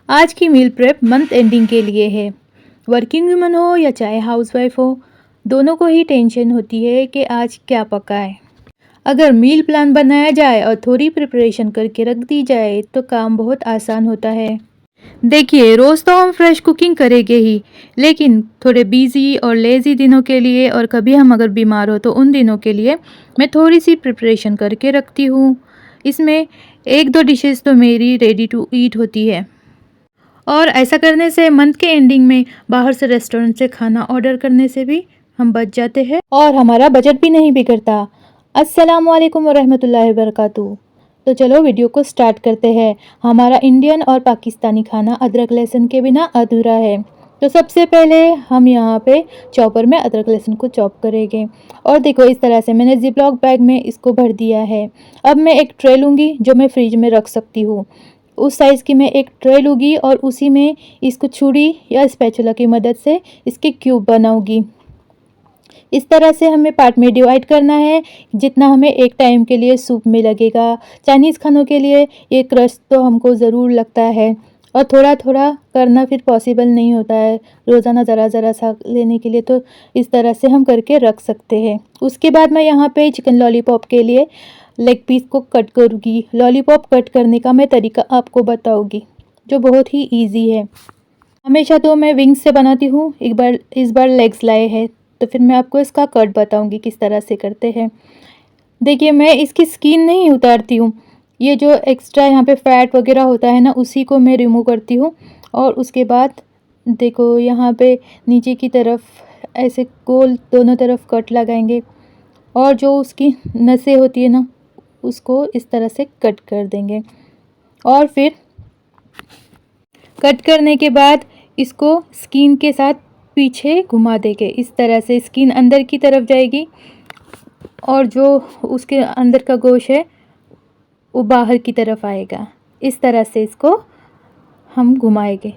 आज की meal prep month ending के लिए है। वर्किंग वुमन हो या चाहे हाउसवाइफ हो, दोनों को ही टेंशन होती है कि आज क्या पकाएं। अगर मील प्लान बनाया जाए और थोड़ी प्रिपरेशन करके रख दी जाए तो काम बहुत आसान होता है। देखिए, रोज़ तो हम फ्रेश कुकिंग करेंगे ही, लेकिन थोड़े बिजी और लेज़ी दिनों के लिए और कभी हम अगर बीमार हो तो उन दिनों के लिए मैं थोड़ी सी प्रिपरेशन करके रखती हूँ। इसमें एक दो डिशेस तो मेरी रेडी टू ईट होती है और ऐसा करने से मंथ के एंडिंग में बाहर से रेस्टोरेंट से खाना ऑर्डर करने से भी हम बच जाते हैं और हमारा बजट भी नहीं बिगड़ता। अस्सलाम वालेकुम वरहमतुल्लाहि वबरकातुहू। तो चलो वीडियो को स्टार्ट करते हैं। हमारा इंडियन और पाकिस्तानी खाना अदरक लहसुन के बिना अधूरा है। तो सबसे पहले हम यहाँ पे चॉपर में अदरक लहसुन को चॉप करेंगे और देखो इस तरह से मैंने जिपलॉक बैग में इसको भर दिया है। अब मैं एक ट्रे लूँगी जो मैं फ्रिज में रख सकती हूँ। उस साइज़ की मैं एक ट्रे लूँगी और उसी में इसको छुरी या स्पैचुला की मदद से इसके क्यूब बनाऊँगी। इस तरह से हमें पार्ट में डिवाइड करना है जितना हमें एक टाइम के लिए सूप में लगेगा। चाइनीज़ खानों के लिए ये क्रश तो हमको ज़रूर लगता है और थोड़ा थोड़ा करना फिर पॉसिबल नहीं होता है रोज़ाना ज़रा ज़रा सा लेने के लिए, तो इस तरह से हम करके रख सकते हैं। उसके बाद मैं यहाँ पे चिकन लॉलीपॉप के लिए लेग पीस को कट करूँगी। लॉलीपॉप कट करने का मैं तरीका आपको बताऊँगी जो बहुत ही ईजी है। हमेशा तो मैं विंग्स से बनाती हूँ, इस बार लेग्स लाए हैं तो फिर मैं आपको इसका कट बताऊँगी किस तरह से करते हैं। देखिए, मैं इसकी स्किन नहीं उतारती हूँ, ये जो एक्स्ट्रा यहाँ पे फैट वगैरह होता है ना उसी को मैं रिमूव करती हूँ। और उसके बाद देखो यहाँ पे नीचे की तरफ ऐसे गोल दोनों तरफ कट लगाएंगे और जो उसकी नसें होती है ना उसको इस तरह से कट कर देंगे और फिर कट करने के बाद इसको स्किन के साथ पीछे घुमा देंगे। इस तरह से स्किन अंदर की तरफ जाएगी और जो उसके अंदर का गोश्त है वो बाहर की तरफ आएगा। इस तरह से इसको हम घुमाएंगे।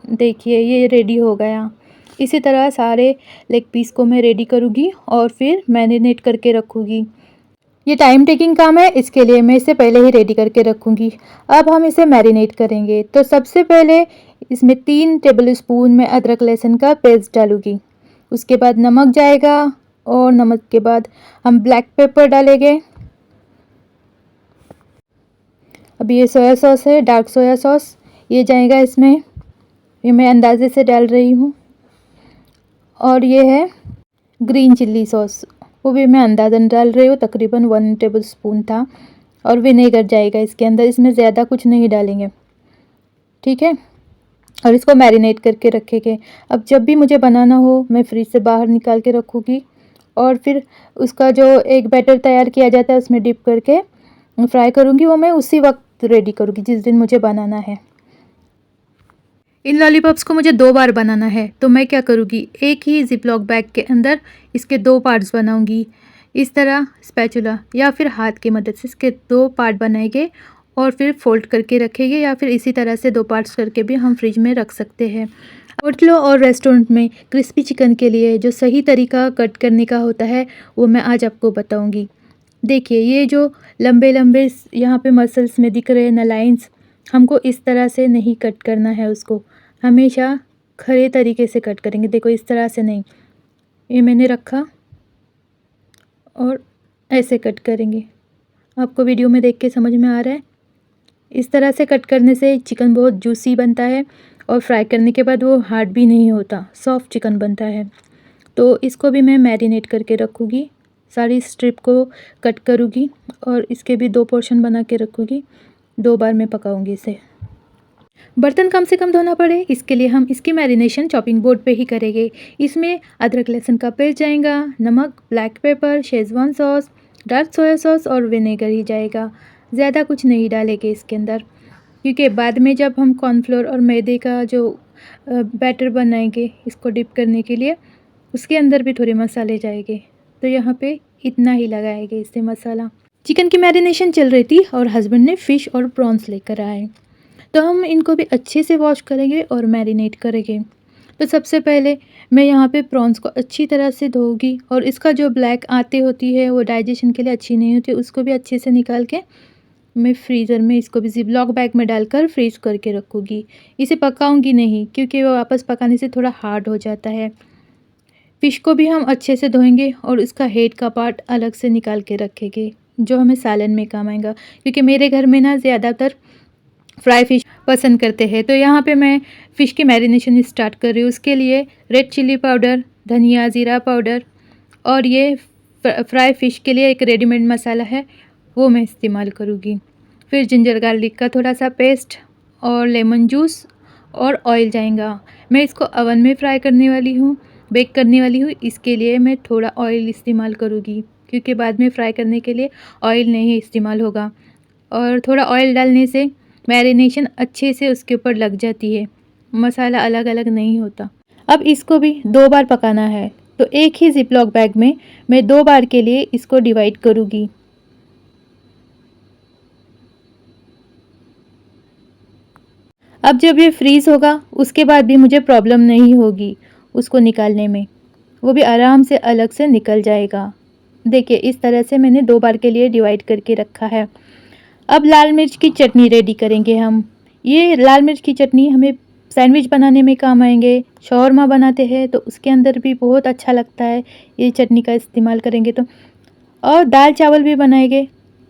देखिए ये रेडी हो गया। इसी तरह सारे लेग पीस को मैं रेडी करूँगी और फिर मैरिनेट करके रखूँगी। ये टाइम टेकिंग काम है, इसके लिए मैं इसे पहले ही रेडी करके रखूँगी। अब हम इसे मैरिनेट करेंगे। तो सबसे पहले इसमें 3 टेबल स्पून में अदरक लहसुन का पेस्ट डालूँगी। उसके बाद नमक जाएगा और नमक के बाद हम ब्लैक पेपर डालेंगे। अब ये सोया सॉस है, डार्क सोया सॉस, ये जाएगा इसमें। ये मैं अंदाजे से डाल रही हूँ। और ये है ग्रीन चिल्ली सॉस, वो भी मैं अंदाज़न डाल रही हूँ, तकरीबन 1 टेबल स्पून था। और विनेगर जाएगा इसके अंदर, इसमें ज़्यादा कुछ नहीं डालेंगे, ठीक है। और इसको मैरिनेट करके रखेंगे। अब जब भी मुझे बनाना हो मैं फ्रिज से बाहर निकाल के रखूँगी और फिर उसका जो एक बैटर तैयार किया जाता है उसमें डिप करके फ्राई करूँगी। वो मैं उसी वक्त रेडी करूँगी जिस दिन मुझे बनाना है। इन लॉलीपॉप्स को मुझे 2 बार बनाना है तो मैं क्या करूँगी, एक ही जिपलॉक बैग के अंदर इसके 2 पार्ट्स बनाऊँगी। इस तरह स्पैचुला या फिर हाथ की मदद से इसके 2 पार्ट बनाएंगे और फिर फोल्ड करके रखेंगे, या फिर इसी तरह से 2 पार्ट्स करके भी हम फ्रिज में रख सकते हैं। होटलों और रेस्टोरेंट में क्रिस्पी चिकन के लिए जो सही तरीका कट करने का होता है वो मैं आज आपको बताऊँगी। देखिए ये जो लंबे लंबे यहाँ पे मसल्स में दिख रहे हैं ना लाइंस, हमको इस तरह से नहीं कट करना है उसको, हमेशा खरे तरीके से कट करेंगे। देखो इस तरह से नहीं, ये मैंने रखा और ऐसे कट करेंगे। आपको वीडियो में देख के समझ में आ रहा है। इस तरह से कट करने से चिकन बहुत जूसी बनता है और फ्राई करने के बाद वो हार्ड भी नहीं होता, सॉफ्ट चिकन बनता है। तो इसको भी मैं मैरिनेट करके रखूँगी, सारी स्ट्रिप को कट करूँगी और इसके भी 2 पोर्शन बना के रखूँगी। 2 बार मैं पकाऊँगी इसे। बर्तन कम से कम धोना पड़े इसके लिए हम इसकी मैरिनेशन चॉपिंग बोर्ड पे ही करेंगे। इसमें अदरक लहसुन का पेस्ट जाएगा, नमक, black pepper, schezwan sauce, dark soya sauce और विनेगर ही जाएगा। ज़्यादा कुछ नहीं डालेंगे इसके अंदर, क्योंकि बाद में जब हम कॉर्नफ्लोर और मैदे का जो बैटर बनाएंगे इसको डिप करने के लिए, उसके अंदर भी थोड़े मसाले जाएंगे। तो यहाँ पे इतना ही लगाएंगे इससे मसाला। चिकन की मैरिनेशन चल रही थी और हस्बैंड ने फ़िश और प्रॉन्स लेकर आए, तो हम इनको भी अच्छे से वॉश करेंगे और मैरिनेट करेंगे। तो सबसे पहले मैं यहाँ पे प्रॉन्स को अच्छी तरह से धोऊंगी और इसका जो ब्लैक आते होती है वो डाइजेशन के लिए अच्छी नहीं होती, उसको भी अच्छे से निकाल के मैं फ्रीज़र में इसको भी ज़िप-लॉक बैग में डालकर फ्रीज़ करके रखूँगी। इसे पकाऊँगी नहीं क्योंकि वो वापस पकाने से थोड़ा हार्ड हो जाता है। फ़िश को भी हम अच्छे से धोएँगे और इसका हेड का पार्ट अलग से निकाल के रखेंगे, जो हमें सालन में काम आएगा। क्योंकि मेरे घर में ना ज़्यादातर फ्राई फ़िश पसंद करते हैं। तो यहाँ पे मैं फ़िश की मैरिनेशन स्टार्ट कर रही हूँ। उसके लिए रेड चिली पाउडर, धनिया, ज़ीरा पाउडर और ये फ्राई फ़िश के लिए एक रेडीमेड मसाला है, वो मैं इस्तेमाल करूँगी। फिर जिंजर गार्लिक का थोड़ा सा पेस्ट और लेमन जूस और ऑयल जाएगा। मैं इसको ओवन में फ्राई करने वाली हूँ, बेक करने वाली हूँ, इसके लिए मैं थोड़ा ऑयल इस्तेमाल करूँगी क्योंकि बाद में फ्राई करने के लिए ऑयल नहीं इस्तेमाल होगा। और थोड़ा ऑयल डालने से मैरिनेशन अच्छे से उसके ऊपर लग जाती है, मसाला अलग अलग नहीं होता। अब इसको भी 2 बार पकाना है, तो एक ही ज़िप-लॉक बैग में मैं 2 बार के लिए इसको डिवाइड करूँगी। अब जब ये फ्रीज़ होगा उसके बाद भी मुझे प्रॉब्लम नहीं होगी उसको निकालने में, वो भी आराम से अलग से निकल जाएगा। देखिए इस तरह से मैंने 2 बार के लिए डिवाइड करके रखा है। अब लाल मिर्च की चटनी रेडी करेंगे हम। ये लाल मिर्च की चटनी हमें सैंडविच बनाने में काम आएंगे, शौरमा बनाते हैं तो उसके अंदर भी बहुत अच्छा लगता है, ये चटनी का इस्तेमाल करेंगे तो। और दाल चावल भी बनाएंगे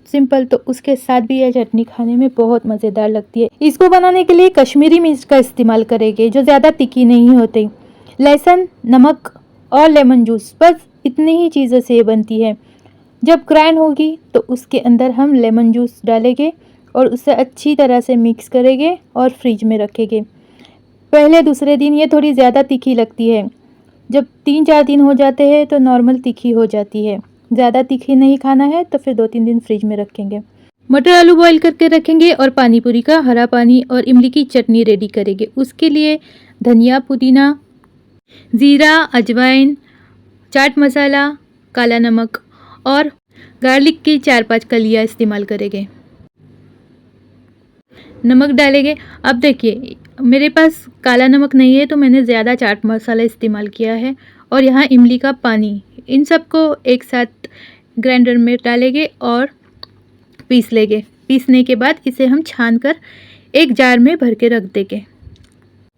सिंपल, तो उसके साथ भी यह चटनी खाने में बहुत मज़ेदार लगती है। इसको बनाने के लिए कश्मीरी मिर्च का इस्तेमाल करेंगे जो ज़्यादा तीखी नहीं होती। लहसुन, नमक और लेमन जूस, बस इतनी ही चीज़ों से ये बनती है। जब ग्राइंड होगी तो उसके अंदर हम लेमन जूस डालेंगे और उसे अच्छी तरह से मिक्स करेंगे और फ्रिज में रखेंगे। पहले दूसरे दिन ये थोड़ी ज़्यादा तीखी लगती है, जब 3-4 दिन हो जाते हैं तो नॉर्मल तीखी हो जाती है। ज़्यादा तीखी नहीं खाना है तो फिर 2-3 दिन फ्रिज में रखेंगे। मटर आलू बॉईल करके रखेंगे और पानी पूरी का हरा पानी और इमली की चटनी रेडी करेंगे। उसके लिए धनिया, पुदीना, ज़ीरा, अजवाइन, चाट मसाला, काला नमक और गार्लिक की 4-5 कलियाँ इस्तेमाल करेंगे। नमक डालेंगे। अब देखिए मेरे पास काला नमक नहीं है तो मैंने ज़्यादा चाट मसाला इस्तेमाल किया है और यहाँ इमली का पानी, इन सबको एक साथ ग्राइंडर में डालेंगे और पीस लेंगे। पीसने के बाद इसे हम छान कर एक जार में भर के रख देंगे।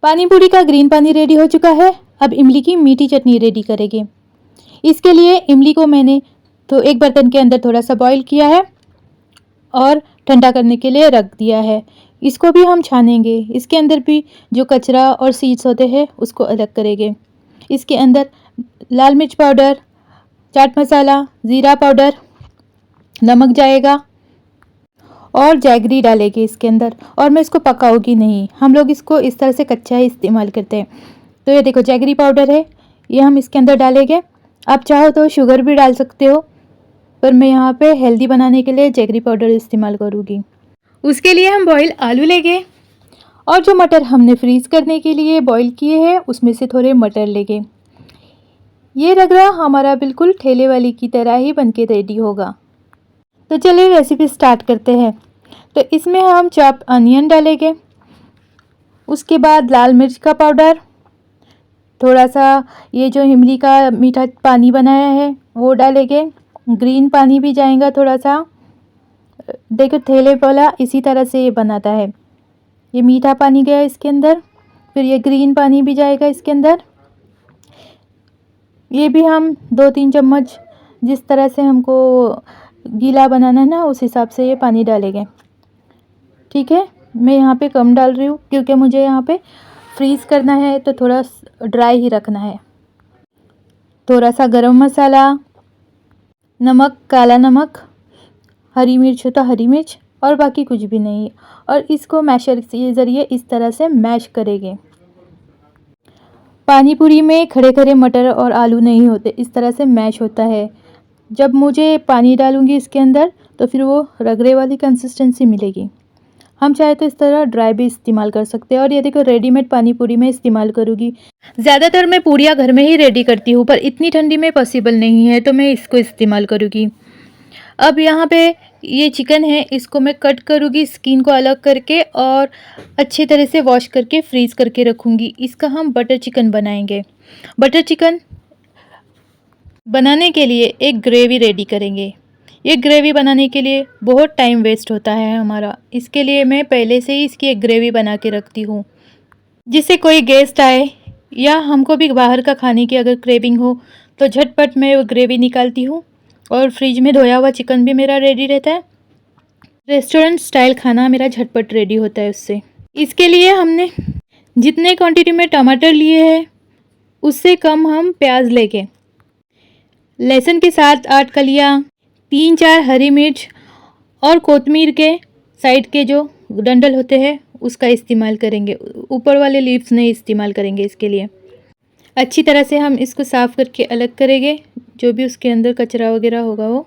पानी पूरी का ग्रीन पानी रेडी हो चुका है। अब इमली की मीठी चटनी रेडी करेंगे। इसके लिए इमली को मैंने तो एक बर्तन के अंदर थोड़ा सा बॉईल किया है और ठंडा करने के लिए रख दिया है। इसको भी हम छानेंगे, इसके अंदर भी जो कचरा और सीड्स होते हैं उसको अलग करेंगे। इसके अंदर लाल मिर्च पाउडर, चाट मसाला, ज़ीरा पाउडर, नमक जाएगा और जैगरी डालेंगे इसके अंदर। और मैं इसको पकाऊंगी नहीं, हम लोग इसको इस तरह से कच्चा ही इस्तेमाल करते हैं। तो ये देखो जैगरी पाउडर है, ये हम इसके अंदर डालेंगे। आप चाहो तो शुगर भी डाल सकते हो, पर मैं यहाँ पे हेल्दी बनाने के लिए जैगरी पाउडर इस्तेमाल करूँगी। उसके लिए हम बॉईल आलू लेंगे और जो मटर हमने फ्रीज़ करने के लिए बॉईल किए हैं उसमें से थोड़े मटर लेंगे। ये रगड़ा हमारा बिल्कुल ठेले वाली की तरह ही बनके रेडी होगा। तो चलिए रेसिपी स्टार्ट करते हैं। तो इसमें हम चॉप अनियन डालेंगे, उसके बाद लाल मिर्च का पाउडर, थोड़ा सा ये जो इमली का मीठा पानी बनाया है वो डालेंगे, ग्रीन पानी भी जाएगा थोड़ा सा। देखो ठेले वाला इसी तरह से ये बनाता है, ये मीठा पानी गया इसके अंदर, फिर ये ग्रीन पानी भी जाएगा इसके अंदर। ये भी हम 2-3 चम्मच, जिस तरह से हमको गीला बनाना है ना उस हिसाब से ये पानी डालेंगे। ठीक है, मैं यहाँ पे कम डाल रही हूँ क्योंकि मुझे यहाँ पे फ्रीज़ करना है तो थोड़ा ड्राई ही रखना है। थोड़ा सा गरम मसाला, नमक, काला नमक, हरी मिर्च हो तो हरी मिर्च और बाकी कुछ भी नहीं। और इसको मैशर के ज़रिए इस तरह से मैश करेंगे। पानी पूरी में खड़े खड़े मटर और आलू नहीं होते, इस तरह से मैश होता है। जब मुझे पानी डालूंगी इसके अंदर तो फिर वो रगड़े वाली कंसिस्टेंसी मिलेगी। हम चाहे तो इस तरह ड्राई भी इस्तेमाल कर सकते हैं। और ये देखो रेडीमेड पानी पूरी में इस्तेमाल करूँगी। ज़्यादातर मैं पूरियाँ घर में ही रेडी करती हूँ, पर इतनी ठंडी में पॉसिबल नहीं है तो मैं इसको इस्तेमाल करूँगी। अब यहाँ पे ये चिकन है, इसको मैं कट करूँगी, स्किन को अलग करके और अच्छे तरह से वॉश करके फ्रीज़ करके रखूँगी। इसका हम बटर चिकन बनाएंगे। बटर चिकन बनाने के लिए एक ग्रेवी रेडी करेंगे। ये ग्रेवी बनाने के लिए बहुत टाइम वेस्ट होता है हमारा, इसके लिए मैं पहले से ही इसकी एक ग्रेवी बना के रखती हूँ। जिससे कोई गेस्ट आए या हमको भी बाहर का खाने की अगर क्रेविंग हो तो झटपट मैं वो ग्रेवी निकालती हूँ और फ्रिज में धोया हुआ चिकन भी मेरा रेडी रहता है। रेस्टोरेंट स्टाइल खाना मेरा झटपट रेडी होता है उससे। इसके लिए हमने जितने क्वांटिटी में टमाटर लिए हैं उससे कम हम प्याज लेके, लहसुन के साथ 8 कलियाँ, 3-4 हरी मिर्च और कोतमीर के साइड के जो डंडल होते हैं उसका इस्तेमाल करेंगे, ऊपर वाले लीव्स नहीं इस्तेमाल करेंगे। इसके लिए अच्छी तरह से हम इसको साफ़ करके अलग करेंगे, जो भी उसके अंदर कचरा वगैरह होगा वो।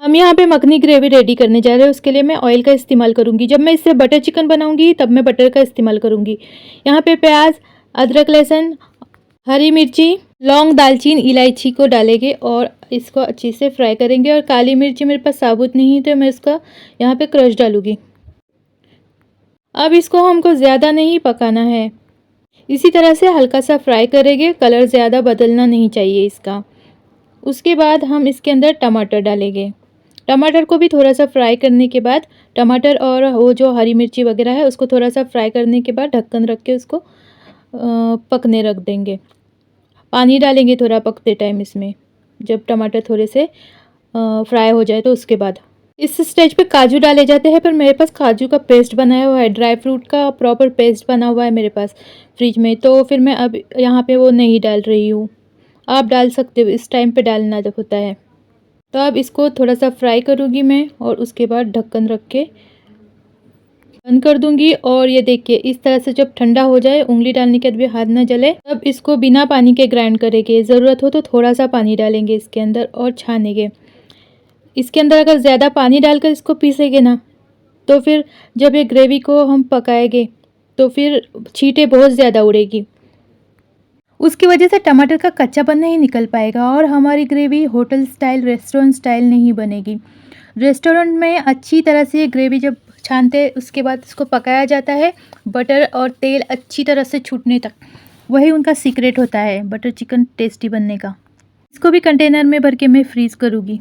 हम यहाँ पे मखनी ग्रेवी रेडी करने जा रहे हैं, उसके लिए मैं ऑयल का इस्तेमाल करूँगी। जब मैं इससे बटर चिकन बनाऊँगी तब मैं बटर का इस्तेमाल करूँगी। यहाँ पे प्याज, अदरक, लहसुन, हरी मिर्ची, लौंग, दालचीनी, इलायची को डालेंगे और इसको अच्छे से फ्राई करेंगे। और काली मिर्ची मेरे पास साबुत नहीं है तो मैं इसका यहाँ पे क्रश डालूँगी। अब इसको हमको ज़्यादा नहीं पकाना है, इसी तरह से हल्का सा फ्राई करेंगे, कलर ज़्यादा बदलना नहीं चाहिए इसका। उसके बाद हम इसके अंदर टमाटर डालेंगे। टमाटर को भी थोड़ा सा फ्राई करने के बाद, टमाटर और वो जो हरी मिर्ची वगैरह है उसको थोड़ा सा फ्राई करने के बाद ढक्कन रख के उसको पकने रख देंगे। पानी डालेंगे थोड़ा पकते टाइम इसमें, जब टमाटर थोड़े से फ्राई हो जाए तो उसके बाद। इस स्टेज पे काजू डाले जाते हैं, पर मेरे पास काजू का पेस्ट बनाया हुआ है, ड्राई फ्रूट का प्रॉपर पेस्ट बना हुआ है मेरे पास फ्रिज में, तो फिर मैं अब यहाँ पे वो नहीं डाल रही हूँ। आप डाल सकते हो, इस टाइम पे डालना जब होता है। तो अब इसको थोड़ा सा फ्राई करूँगी मैं और उसके बाद ढक्कन रख के बंद कर दूँगी। और ये देखिए इस तरह से जब ठंडा हो जाए, उंगली डालने के बाद भी हाथ ना जले, तब इसको बिना पानी के ग्राइंड करेंगे। ज़रूरत हो तो थोड़ा सा पानी डालेंगे इसके अंदर और छानेंगे। इसके अंदर अगर ज़्यादा पानी डालकर इसको पीसेंगे ना, तो फिर जब ये ग्रेवी को हम पकाएंगे तो फिर छींटे बहुत ज़्यादा उड़ेगी, उसकी वजह से टमाटर का कच्चापन नहीं निकल पाएगा और हमारी gravy hotel style, restaurant style नहीं बनेगी। रेस्टोरेंट में अच्छी तरह से ग्रेवी जब छानते हैं उसके बाद इसको पकाया जाता है, बटर और तेल अच्छी तरह से छूटने तक, वही उनका सीक्रेट होता है बटर चिकन टेस्टी बनने का। इसको भी कंटेनर में भर के मैं फ्रीज़ करूँगी।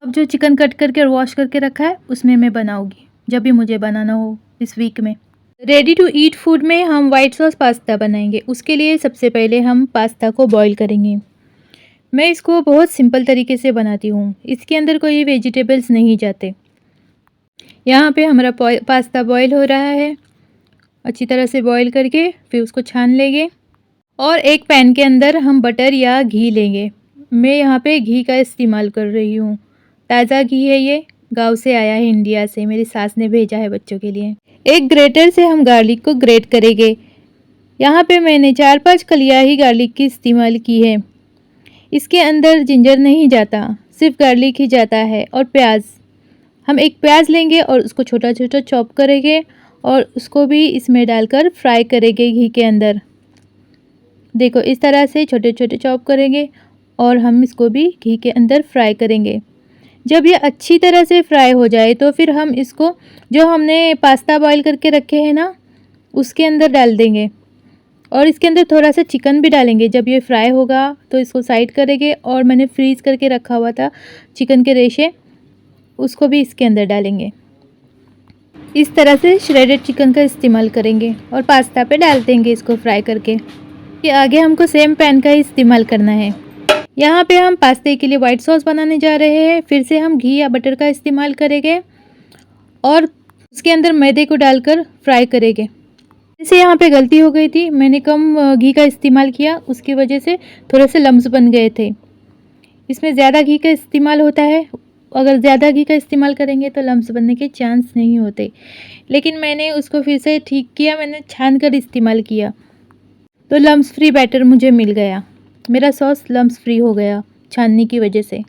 अब जो चिकन कट करके वॉश करके रखा है उसमें मैं बनाऊँगी जब भी मुझे बनाना हो इस वीक में। रेडी टू ईट फूड में हम वाइट सॉस पास्ता बनाएंगे। उसके लिए सबसे पहले हम पास्ता को बॉईल करेंगे। मैं इसको बहुत सिंपल तरीके से बनाती हूँ, इसके अंदर कोई वेजिटेबल्स नहीं जाते। यहाँ पे हमारा पास्ता बॉईल हो रहा है, अच्छी तरह से बॉईल करके फिर उसको छान लेंगे और एक पैन के अंदर हम बटर या घी लेंगे। मैं यहाँ पे घी का इस्तेमाल कर रही हूँ, ताज़ा घी है, ये गांव से आया है, इंडिया से, मेरी सास ने भेजा है बच्चों के लिए। एक ग्रेटर से हम गार्लिक को ग्रेट करेंगे। यहाँ पे मैंने 4-5 कलियाँ ही गार्लिक की इस्तेमाल की है। इसके अंदर जिंजर नहीं जाता, सिर्फ गार्लिक ही जाता है। और प्याज, हम एक प्याज लेंगे और उसको छोटा छोटा चॉप करेंगे और उसको भी इसमें डालकर फ्राई करेंगे घी के अंदर। देखो इस तरह से छोटे छोटे चॉप करेंगे और हम इसको भी घी के अंदर फ्राई करेंगे। जब ये अच्छी तरह से फ्राई हो जाए तो फिर हम इसको, जो हमने पास्ता बॉईल करके रखे हैं ना, उसके अंदर डाल देंगे और इसके अंदर थोड़ा सा चिकन भी डालेंगे। जब ये फ्राई होगा तो इसको साइड करेंगे और मैंने फ्रीज़ करके रखा हुआ था चिकन के रेशे, उसको भी इसके अंदर डालेंगे। इस तरह से श्रेडेड चिकन का इस्तेमाल करेंगे और पास्ता पे डाल देंगे इसको फ्राई करके। ये आगे हमको सेम पैन का ही इस्तेमाल करना है। यहाँ पे हम पास्ते के लिए वाइट सॉस बनाने जा रहे हैं। फिर से हम घी या बटर का इस्तेमाल करेंगे और उसके अंदर मैदे को डालकर फ्राई करेंगे। जैसे यहाँ पे गलती हो गई थी, मैंने कम घी का इस्तेमाल किया, उसकी वजह से थोड़े से लम्स बन गए थे। इसमें ज़्यादा घी का इस्तेमाल होता है, अगर ज़्यादा घी का इस्तेमाल करेंगे तो लम्स बनने के चांस नहीं होते, लेकिन मैंने उसको फिर से ठीक किया, मैंने छान कर इस्तेमाल किया तो लम्स फ्री बैटर मुझे मिल गया। मेरा सॉस लम्स फ्री हो गया छानने की वजह से।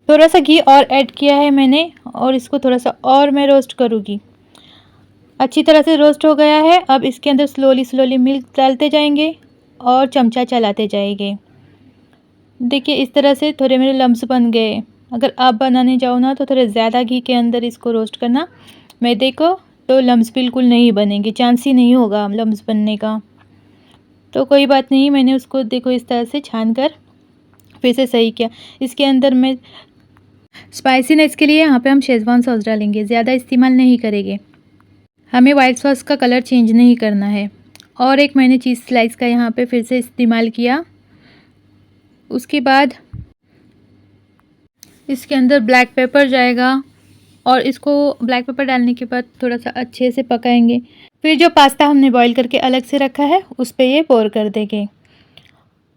थोड़ा सा घी और ऐड किया है मैंने और इसको थोड़ा सा और मैं रोस्ट करूँगी। अच्छी तरह से रोस्ट हो गया है। अब इसके अंदर स्लोली मिल्क डालते जाएंगे और चमचा चलाते जाएंगे। देखिए इस तरह से थोड़े मेरे लम्स बन गए। अगर आप बनाने जाओ ना तो थोड़े ज़्यादा घी के अंदर इसको रोस्ट करना मैदे को, तो लम्स बिल्कुल नहीं बनेंगे, चांस ही नहीं होगा लम्स बनने का। तो कोई बात नहीं, मैंने उसको देखो इस तरह से छान कर फिर से सही किया। इसके अंदर मैं स्पाइसीनेस के लिए यहाँ पे हम शेज़वान सॉस डालेंगे, ज़्यादा इस्तेमाल नहीं करेंगे। हमें वाइट सॉस का कलर चेंज नहीं करना है। और एक मैंने चीज़ स्लाइस का यहाँ पे फिर से इस्तेमाल किया। उसके बाद इसके अंदर ब्लैक पेपर जाएगा और इसको ब्लैक पेपर डालने के बाद थोड़ा सा अच्छे से पकाएंगे। फिर जो पास्ता हमने बॉईल करके अलग से रखा है उस पे ये पोर कर देंगे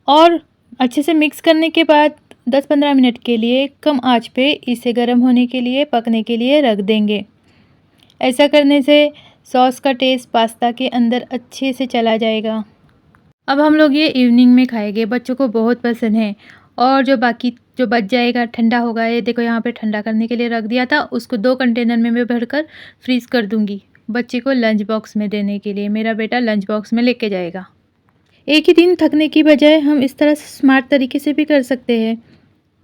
और अच्छे से मिक्स करने के बाद 10-15 मिनट के लिए कम आंच पे इसे गर्म होने के लिए पकने के लिए रख देंगे। ऐसा करने से सॉस का टेस्ट पास्ता के अंदर अच्छे से चला जाएगा। अब हम लोग ये इवनिंग में खाएंगे, बच्चों को बहुत पसंद है। और जो बच जाएगा ठंडा होगा, ये देखो यहाँ पे ठंडा करने के लिए रख दिया था, उसको 2 कंटेनर में मैं भरकर फ्रीज़ कर दूँगी बच्चे को लंच बॉक्स में देने के लिए। मेरा बेटा लंच बॉक्स में लेके जाएगा। एक ही दिन थकने की बजाय हम इस तरह से स्मार्ट तरीके से भी कर सकते हैं।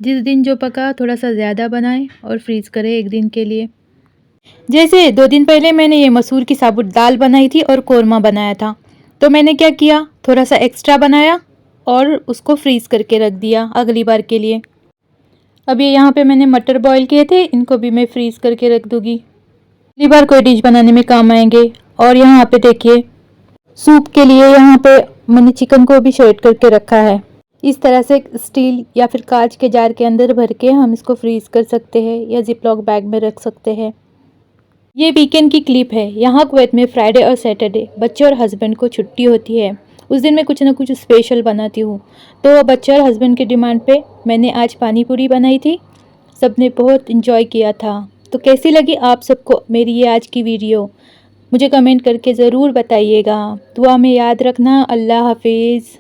जिस दिन जो पका थोड़ा सा ज़्यादा बनाएं और फ्रीज़ करें एक दिन के लिए। जैसे 2 दिन पहले मैंने ये मसूर की साबुत दाल बनाई थी और कोरमा बनाया था, तो मैंने क्या किया, थोड़ा सा एक्स्ट्रा बनाया और उसको फ्रीज़ करके रख दिया अगली बार के लिए। अब ये यहाँ पे मैंने मटर बॉईल किए थे, इनको भी मैं फ्रीज़ करके रख दूँगी, अगली बार कोई डिश बनाने में काम आएंगे। और यहाँ पे देखिए सूप के लिए यहाँ पे मैंने चिकन को भी शॉर्ट करके रखा है। इस तरह से स्टील या फिर कांच के जार के अंदर भर के हम इसको फ्रीज़ कर सकते हैं या जिपलॉक बैग में रख सकते हैं। ये वीकेंड की क्लिप है। यहाँ कुवैत में फ्राइडे और सैटरडे बच्चे और हस्बैंड को छुट्टी होती है। उस दिन मैं कुछ ना कुछ स्पेशल बनाती हूँ। तो बच्चे और हस्बैंड की डिमांड पे मैंने आज पानी पूरी बनाई थी। सबने बहुत इन्जॉय किया था। तो कैसी लगी आप सबको मेरी ये आज की वीडियो, मुझे कमेंट करके ज़रूर बताइएगा। दुआ में याद रखना। अल्लाह हाफिज़।